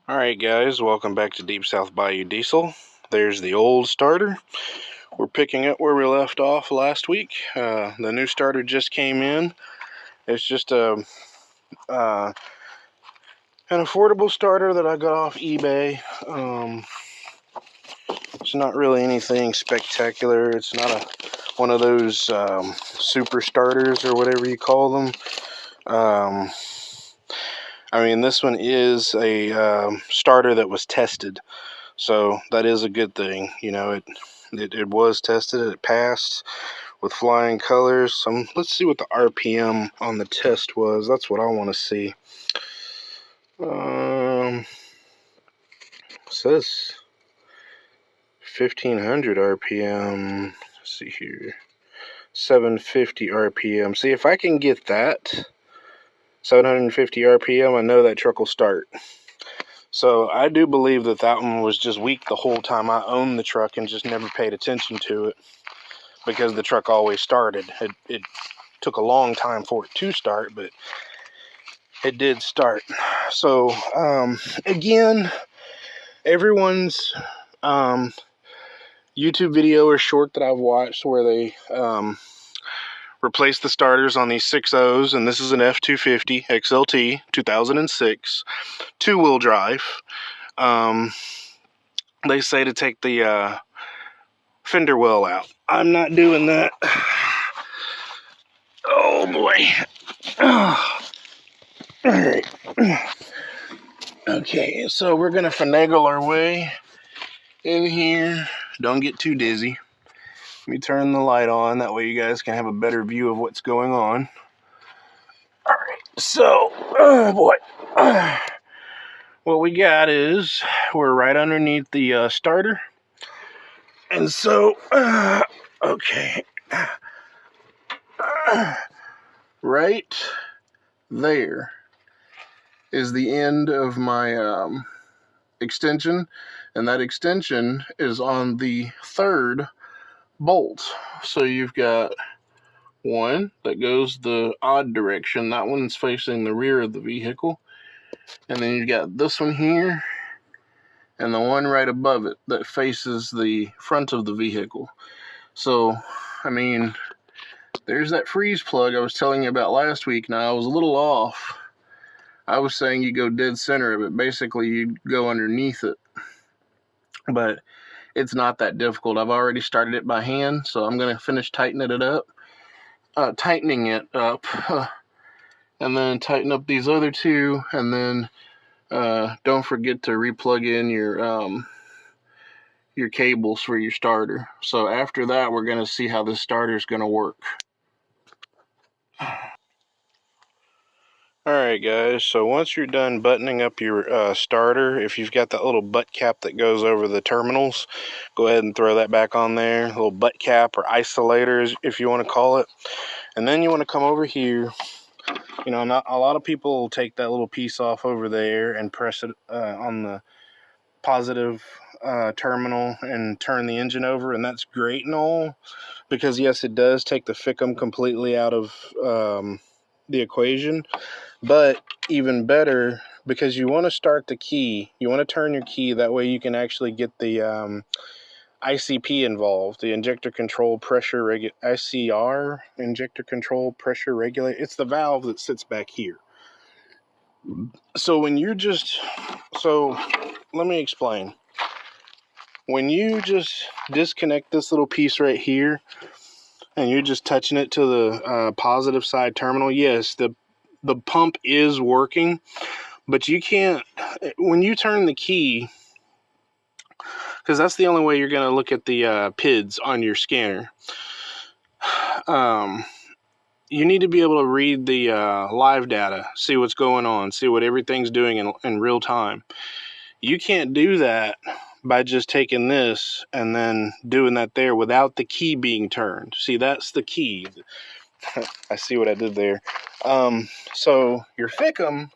Alright guys, welcome back to Deep South Bayou Diesel. There's the old starter. We're picking up where we left off last week. The new starter just came in. It's just an affordable starter that I got off eBay. It's not really anything spectacular. It's not one of those super starters or whatever you call them. I mean, this one is a starter that was tested, so that is a good thing. You know, it was tested, it passed with flying colors. Let's see what the RPM on the test was. That's what I want to see. It says 1500 RPM. Let's see here, 750 RPM. See, if I can get that 750 RPM, I know that truck will start. So I do believe that one was just weak the whole time I owned the truck and just never paid attention to it, because the truck always started. It took a long time for it to start, but it did start. So again, everyone's YouTube video or short that I've watched where they replace the starters on these 6.0s, and this is an F250 XLT 2006 two-wheel drive. They say to take the fender well out. I'm not doing that. Oh boy. Alright. Okay, so we're gonna finagle our way in here. Don't get too dizzy. Let me turn the light on, that way you guys can have a better view of what's going on. Alright, so, oh boy. What we got is, we're right underneath the starter. And so, okay. Right there is the end of my extension, and that extension is on the third bolt. So you've got one that goes the odd direction. That one's facing the rear of the vehicle. And then you've got this one here, and the one right above it that faces the front of the vehicle. So, I mean, there's that freeze plug I was telling you about last week. Now, I was a little off. I was saying you go dead center of it. Basically, you go underneath it. But it's not that difficult. I've already started it by hand, so I'm going to finish tightening it up. And then tighten up these other two, and then don't forget to replug in your cables for your starter. So after that, we're going to see how this starter is going to work. Alright guys, so once you're done buttoning up your starter, if you've got that little butt cap that goes over the terminals, go ahead and throw that back on there. A little butt cap or isolator, if you want to call it. And then you want to come over here. You know, not a lot of people take that little piece off over there and press it on the positive terminal and turn the engine over, and that's great and all, because yes, it does take the ficum completely out of the equation. But even better, because you want to start the key, you want to turn your key, that way you can actually get the ICP involved, the injector control pressure ICR, injector control pressure regulator. It's the valve that sits back here. So let me explain. When you just disconnect this little piece right here, and you're just touching it to the positive side terminal, yes, the pump is working, but you can't, when you turn the key, because that's the only way you're going to look at the PIDs on your scanner. You need to be able to read the live data, see what's going on, see what everything's doing in real time. You can't do that by just taking this and then doing that there without the key being turned. See, that's the key. I see what I did there. So your Fickum,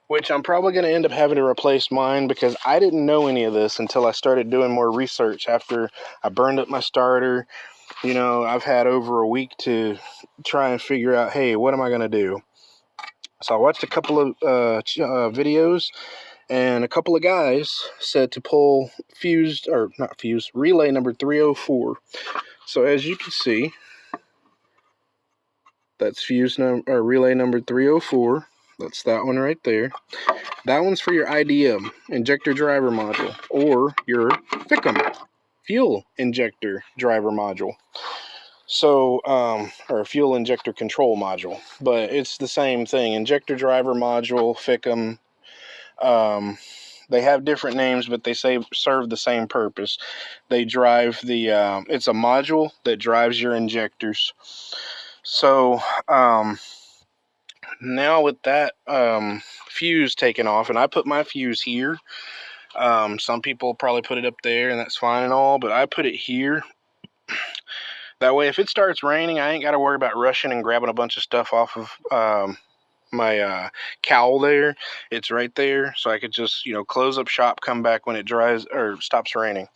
which I'm probably going to end up having to replace mine because I didn't know any of this until I started doing more research after I burned up my starter. You know, I've had over a week to try and figure out, hey, what am I going to do? So I watched a couple of videos, and a couple of guys said to pull relay number 304. So as you can see, that's relay number 304. That's that one right there. That one's for your IDM, injector driver module, or your Fickum, fuel injector driver module. So, or fuel injector control module, but it's the same thing. Injector driver module, Fickum. They have different names, but they serve the same purpose. They drive the. It's a module that drives your injectors. So, now with that fuse taken off, and I put my fuse here. Some people probably put it up there, and that's fine and all, but I put it here. That way, if it starts raining, I ain't got to worry about rushing and grabbing a bunch of stuff off of my cowl there. It's right there, so I could just, close up shop, come back when it dries or stops raining.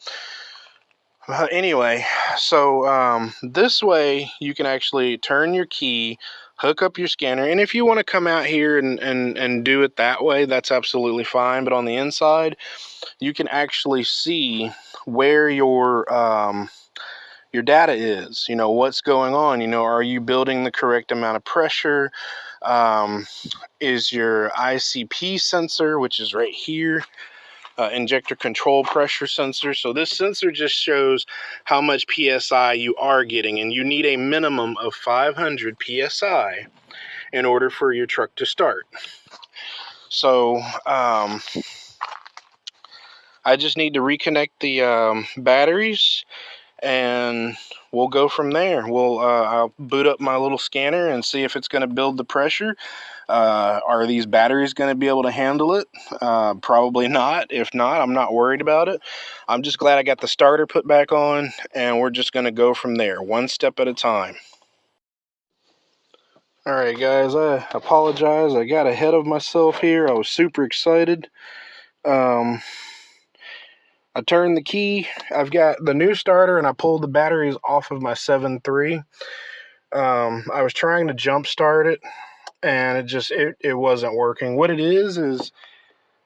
Anyway, so this way you can actually turn your key, hook up your scanner, and if you want to come out here and do it that way, that's absolutely fine. But on the inside, you can actually see where your data is, what's going on, are you building the correct amount of pressure? Is your ICP sensor, which is right here, injector control pressure sensor. So this sensor just shows how much PSI you are getting, and you need a minimum of 500 PSI in order for your truck to start. So I just need to reconnect the batteries, and we'll go from there. I'll boot up my little scanner and see if it's going to build the pressure. Are these batteries going to be able to handle it? Probably not. If not, I'm not worried about it. I'm just glad I got the starter put back on, and we're just going to go from there, one step at a time. All right, guys, I apologize. I got ahead of myself here. I was super excited. I turned the key. I've got the new starter, and I pulled the batteries off of my 7.3. I was trying to jump start it, and it wasn't working. What it is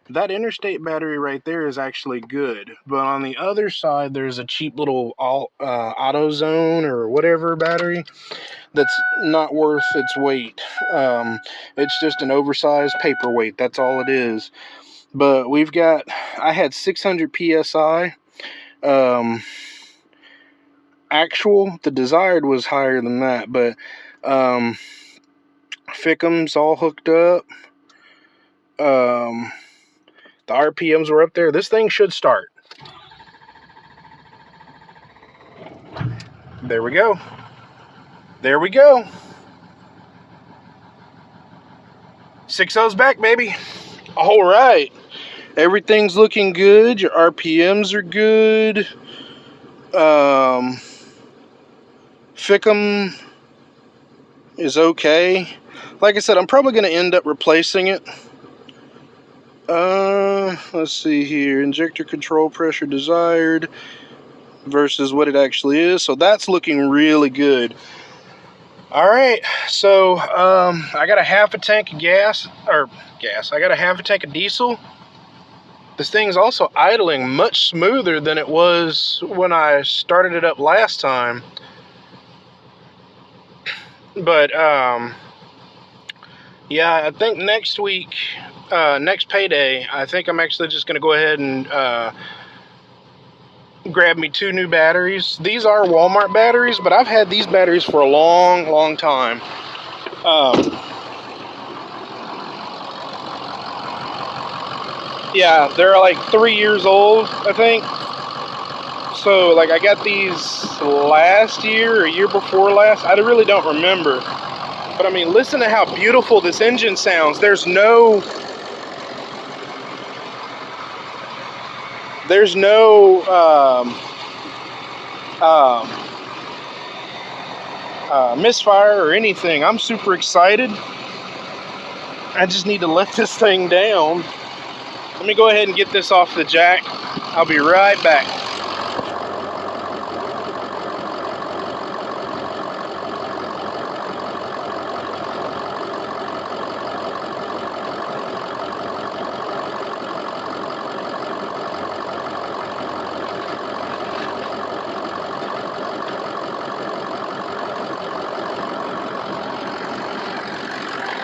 that interstate battery right there is actually good, but on the other side there's a cheap little AutoZone or whatever battery that's not worth its weight. It's just an oversized paperweight, that's all it is. But I had 600 PSI. Actual, the desired was higher than that, but Fickum's all hooked up. The RPMs were up there. This thing should start. There we go. There we go. 6.0's back, baby. All right. Everything's looking good. Your RPMs are good. Fickum is okay. Like I said, I'm probably going to end up replacing it. Let's see here. Injector control pressure desired versus what it actually is. So that's looking really good. All right, so I got a half a tank of gas. I got a half a tank of diesel. This thing's also idling much smoother than it was when I started it up last time. But yeah, I think next week, next payday, I think I'm actually just going to go ahead and grab me 2 new batteries. These are Walmart batteries, but I've had these batteries for a long, long time. Yeah, they're like 3 years old, I think. So, like, I got these last year or year before last. I really don't remember. But, I mean, listen to how beautiful this engine sounds. There's no There's no misfire or anything. I'm super excited. I just need to let this thing down. Let me go ahead and get this off the jack. I'll be right back.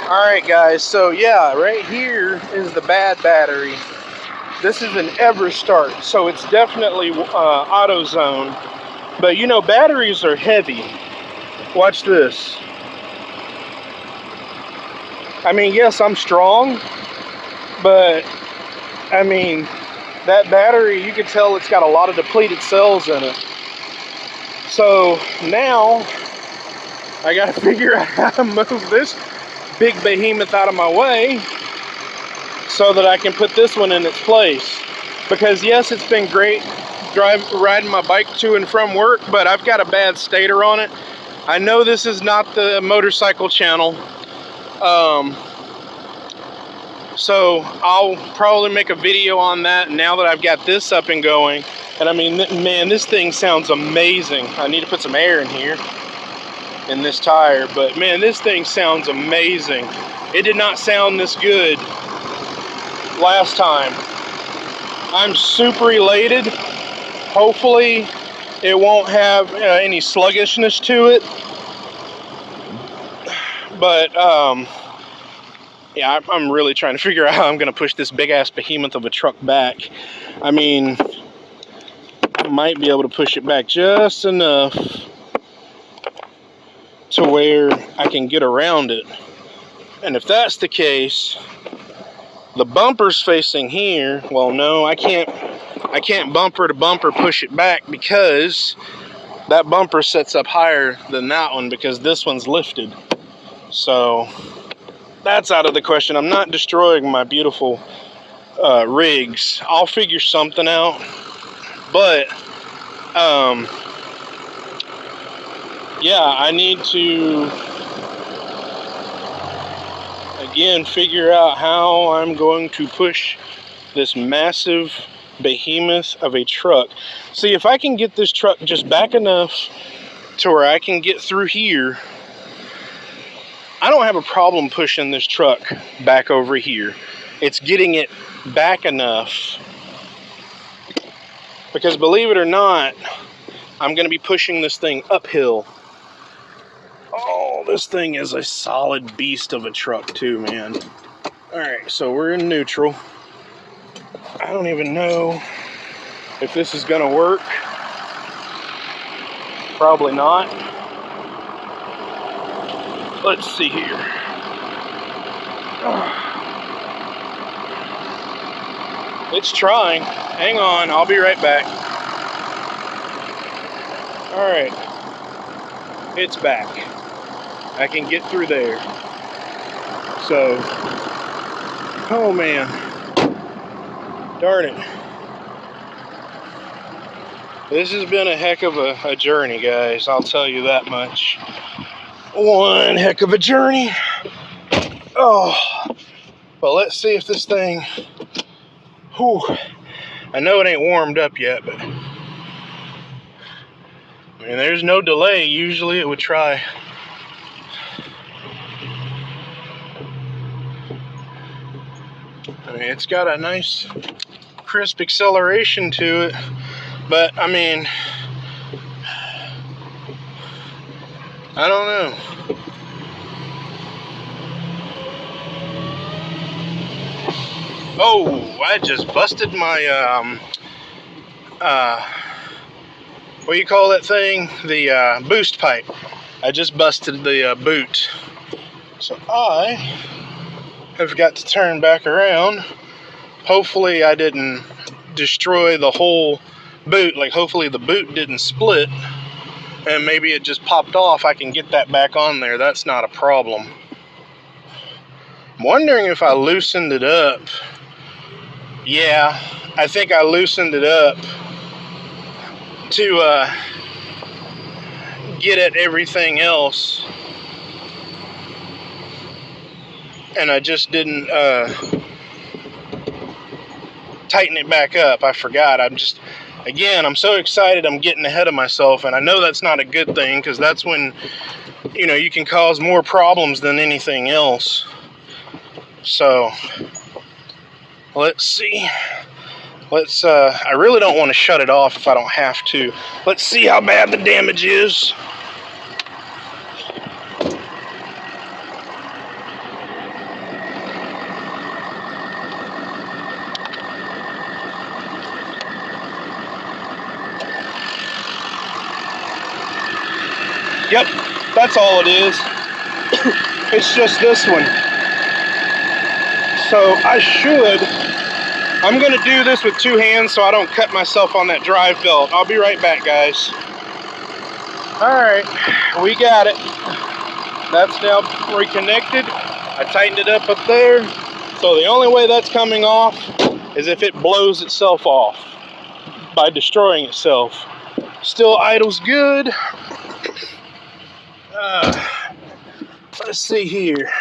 Alright guys, so yeah, right here is the bad battery. This is an ever start, so it's definitely auto zone. But you know, batteries are heavy. Watch this. I mean, yes, I'm strong, but I mean, that battery, you can tell it's got a lot of depleted cells in it. So now I gotta figure out how to move this big behemoth out of my way so that I can put this one in its place. Because yes, it's been great riding my bike to and from work, but I've got a bad stator on it. I know this is not the motorcycle channel, so I'll probably make a video on that now that I've got this up and going. And I mean, man, this thing sounds amazing. I need to put some air in here in this tire, but man, this thing sounds amazing. It did not sound this good last time. I'm super elated. Hopefully it won't have any sluggishness to it, but yeah, I'm really trying to figure out how I'm gonna push this big ass behemoth of a truck back. I mean, I might be able to push it back just enough to where I can get around it. And if that's the case, the bumper's facing here. Well, no, I can't bumper to bumper push it back because that bumper sets up higher than that one because this one's lifted. So that's out of the question. I'm not destroying my beautiful rigs. I'll figure something out, but yeah, I need to again figure out how I'm going to push this massive behemoth of a truck. See, if I can get this truck just back enough to where I can get through here, I don't have a problem pushing this truck back over here. It's getting it back enough, because believe it or not, I'm going to be pushing this thing uphill. Oh, this thing is a solid beast of a truck too, man. Alright, so we're in neutral. I don't even know if this is going to work. Probably not. Let's see here. It's trying. Hang on, I'll be right back. Alright. It's back. I can get through there. So, oh man. Darn it. This has been a heck of a journey, guys. I'll tell you that much. One heck of a journey. Oh. Well, let's see if this thing... Whew. I know it ain't warmed up yet, but... I mean, there's no delay. Usually it would try. I mean, it's got a nice crisp acceleration to it, but I mean, I don't know. Oh, I just busted my what do you call that thing? The boost pipe. I just busted the boot. So I have got to turn back around. Hopefully I didn't destroy the whole boot. Like, hopefully the boot didn't split and maybe it just popped off. I can get that back on there. That's not a problem. I'm wondering if I loosened it up. Yeah, I think I loosened it up to get at everything else, and I just didn't tighten it back up. I forgot. I'm so excited I'm getting ahead of myself, and I know that's not a good thing, because that's when, you know, you can cause more problems than anything else. So let's see. I really don't want to shut it off if I don't have to. Let's see how bad the damage is. Yep, that's all it is. It's just this one. So I'm going to do this with 2 hands so I don't cut myself on that drive belt. I'll be right back, guys. Alright, we got it. That's now reconnected. I tightened it up there. So the only way that's coming off is if it blows itself off by destroying itself. Still idles good. Let's see here.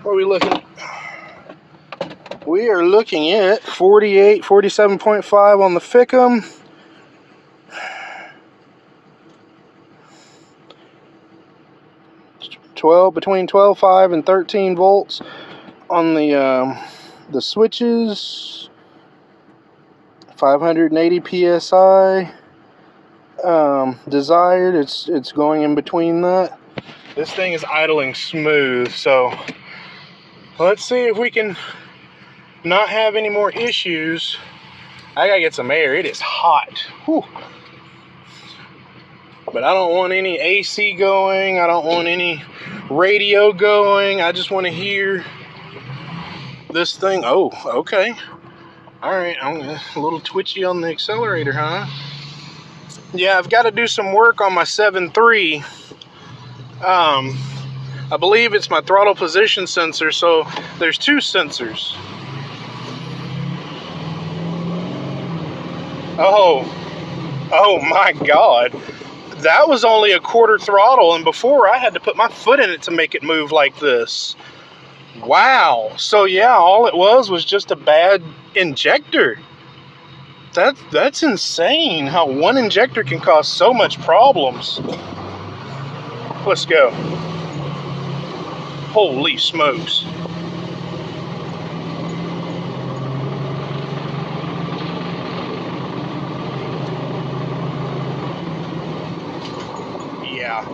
What are we looking at? We are looking at 47.5 on the Ficum. Between 12.5 and 13 volts on the switches. 580 psi. Desired. It's going in between that. This thing is idling smooth, so let's see if we can not have any more issues. I gotta get some air. It is hot. Whew. But I don't want any AC going. I don't want any radio going. I just want to hear this thing. Oh, okay. All right. I'm a little twitchy on the accelerator, huh? Yeah, I've got to do some work on my 7.3. I believe it's my throttle position sensor, so there's 2 sensors. Oh my God. That was only a quarter throttle, and before I had to put my foot in it to make it move like this. Wow. So yeah, all it was just a bad injector. That's insane how one injector can cause so much problems. Let's go. Holy smokes. Yeah.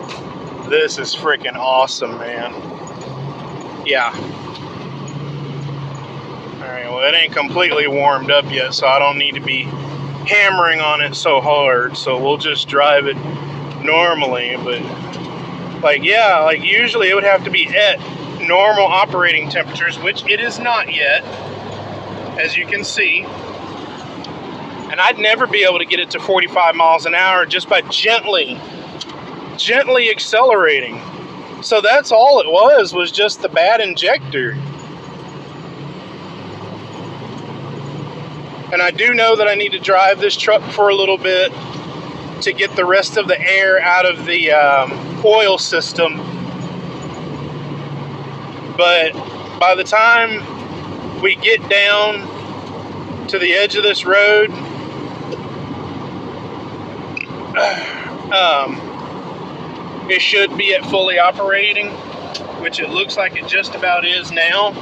This is freaking awesome, man. Yeah. Alright, well, it ain't completely warmed up yet, so I don't need to be hammering on it so hard. So we'll just drive it normally, but like usually it would have to be at normal operating temperatures, which it is not yet, as you can see. And I'd never be able to get it to 45 miles an hour just by gently accelerating. So that's all it was just the bad injector. And I do know that I need to drive this truck for a little bit to get the rest of the air out of the oil system. But by the time we get down to the edge of this road, it should be at fully operating, which it looks like it just about is now.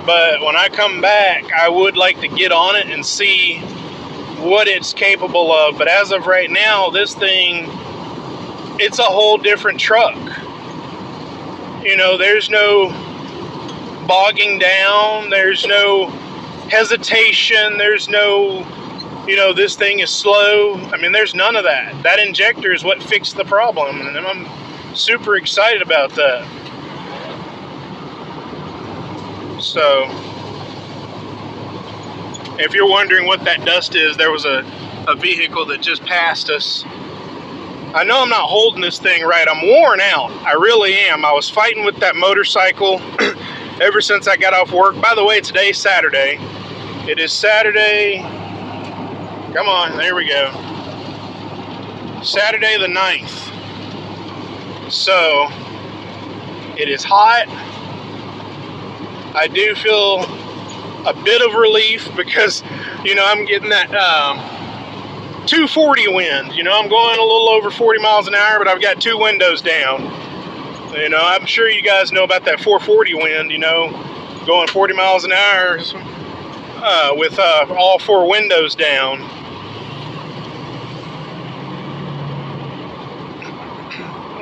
But when I come back, I would like to get on it and see what it's capable of. But as of right now, this thing, it's a whole different truck. You know, there's no bogging down, there's no hesitation, there's no, you know, this thing is slow. I mean, there's none of that. That injector is what fixed the problem, and I'm super excited about that. So, if you're wondering what that dust is, there was a vehicle that just passed us. I know I'm not holding this thing right. I'm worn out. I really am. I was fighting with that motorcycle ever since I got off work. By the way, today's Saturday. It is Saturday. Come on, there we go. Saturday the 9th. So, it is hot. I do feel a bit of relief because, you know, I'm getting that 240 wind. You know, I'm going a little over 40 miles an hour, but I've got two windows down. You know, I'm sure you guys know about that 440 wind, you know, going 40 miles an hour with all four windows down.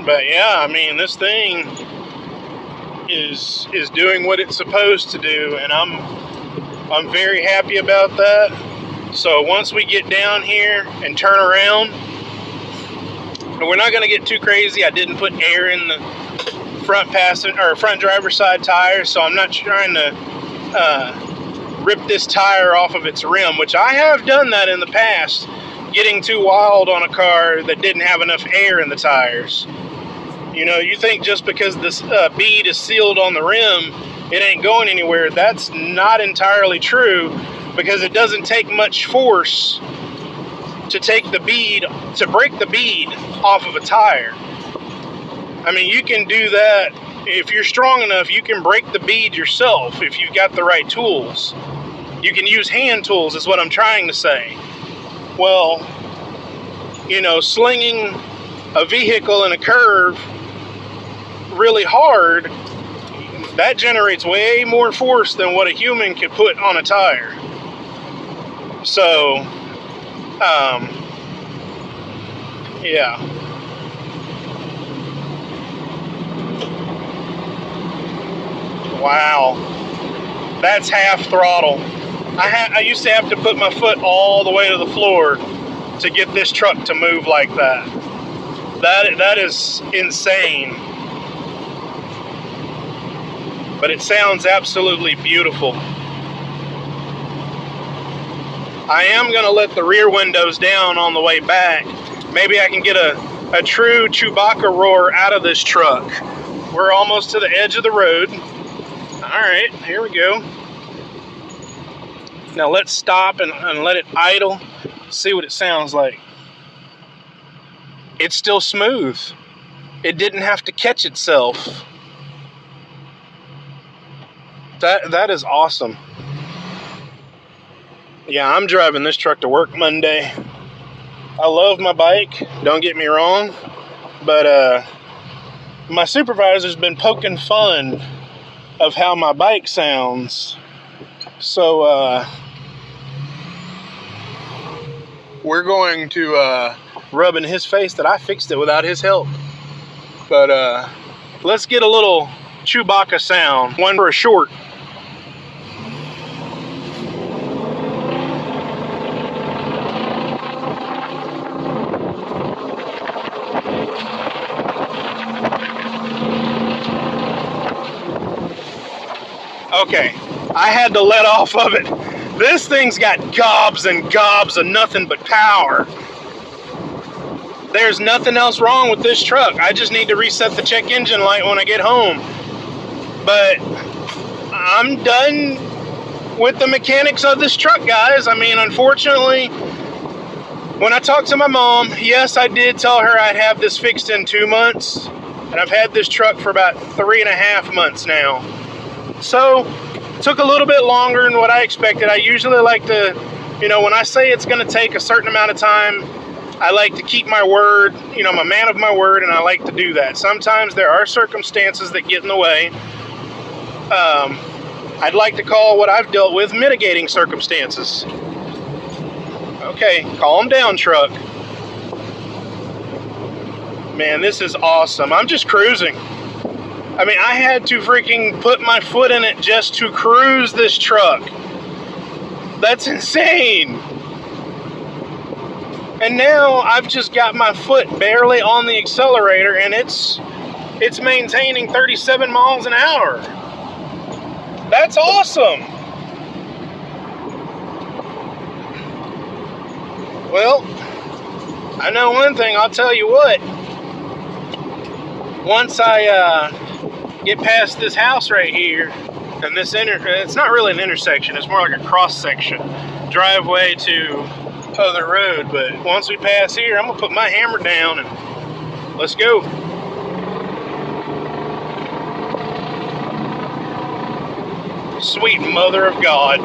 But yeah, I mean, this thing is doing what it's supposed to do, and I'm very happy about that. So once we get down here and turn around, we're not going to get too crazy. I didn't put air in the front driver's side tires, so I'm not trying to rip this tire off of its rim, which I have done that in the past, getting too wild on a car that didn't have enough air in the tires. You know, you think just because this bead is sealed on the rim, it ain't going anywhere. That's not entirely true, because it doesn't take much force to take the bead, to break the bead off of a tire. I mean, you can do that. If you're strong enough, you can break the bead yourself if you've got the right tools. You can use hand tools, is what I'm trying to say. Well, you know, slinging a vehicle in a curve really hard, that generates way more force than what a human could put on a tire. So, yeah. Wow. That's half throttle. I used to have to put my foot all the way to the floor to get this truck to move like that. That is insane. But it sounds absolutely beautiful. I am going to let the rear windows down on the way back. Maybe I can get a true Chewbacca roar out of this truck. We're almost to the edge of the road. Alright, here we go. Now let's stop and let it idle. See what it sounds like. It's still smooth. It didn't have to catch itself. That is awesome. Yeah, I'm driving this truck to work Monday. I love my bike, don't get me wrong, but my supervisor's been poking fun of how my bike sounds. So we're going to rub in his face that I fixed it without his help. But let's get a little Chewbacca sound, one for a short. Okay, I had to let off of it. This thing's got gobs and gobs of nothing but power. There's nothing else wrong with this truck. I just need to reset the check engine light when I get home. But I'm done with the mechanics of this truck, guys. I mean, unfortunately, when I talked to my mom, yes, I did tell her I'd have this fixed in 2 months. And I've had this truck for about 3.5 months now. So, it took a little bit longer than what I expected. I usually like to, you know, when I say it's going to take a certain amount of time, I like to keep my word. You know, I'm a man of my word, and I like to do that. Sometimes there are circumstances that get in the way. I'd like to call what I've dealt with mitigating circumstances. Okay, calm down, truck. Man, this is awesome. I'm just cruising. I mean, I had to freaking put my foot in it just to cruise this truck. That's insane. And now I've just got my foot barely on the accelerator, and it's maintaining 37 miles an hour. That's awesome. Well, I know one thing, I'll tell you what. Once I get past this house right here, And this it's not really an intersection, it's more like a cross section. Driveway to other road, but once we pass here, I'm gonna put my hammer down and let's go. Sweet mother of God.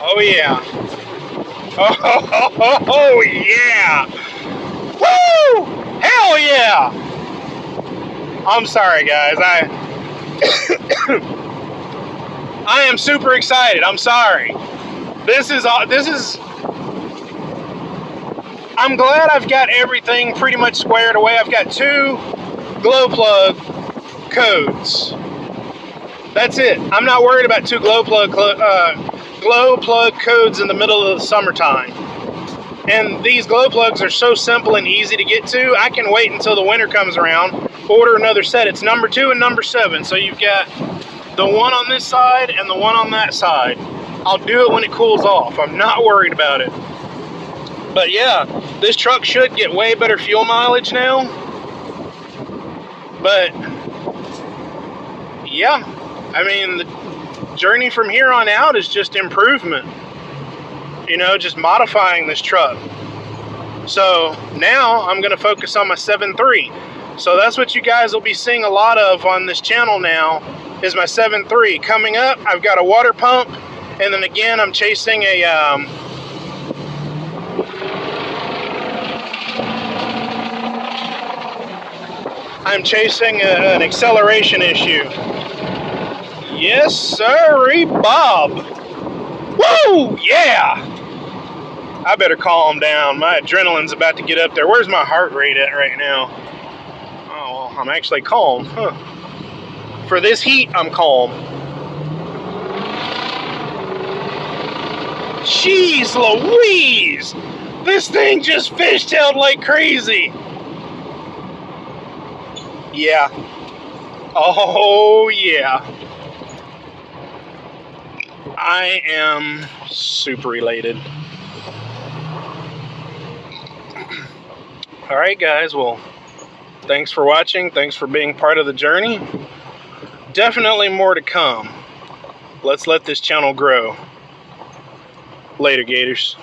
Oh yeah. Oh yeah. Woo! Hell yeah! I'm sorry guys, I am super excited. I'm sorry. This is I'm glad I've got everything pretty much squared away. I've got 2 glow plug codes. That's it. I'm not worried about 2 glow plug codes in the middle of the summertime. And these glow plugs are so simple and easy to get to. I can wait until the winter comes around, order another set. It's number 2 and number 7. So you've got the one on this side and the one on that side. I'll do it when it cools off. I'm not worried about it. But yeah, this truck should get way better fuel mileage now. But yeah, I mean, the journey from here on out is just improvement. You know, just modifying this truck. So now I'm going to focus on my 7.3. So that's what you guys will be seeing a lot of on this channel now, is my 7.3. Coming up, I've got a water pump, and then again, I'm chasing a an acceleration issue. Yes, sirree, Bob. Woo! Yeah! I better calm down. My adrenaline's about to get up there. Where's my heart rate at right now? Oh, well, I'm actually calm. Huh. For this heat, I'm calm. Jeez Louise! This thing just fishtailed like crazy. Yeah. Oh, yeah. I am super elated. Alright guys, well, thanks for watching. Thanks for being part of the journey. Definitely more to come. Let's let this channel grow. Later, Gators.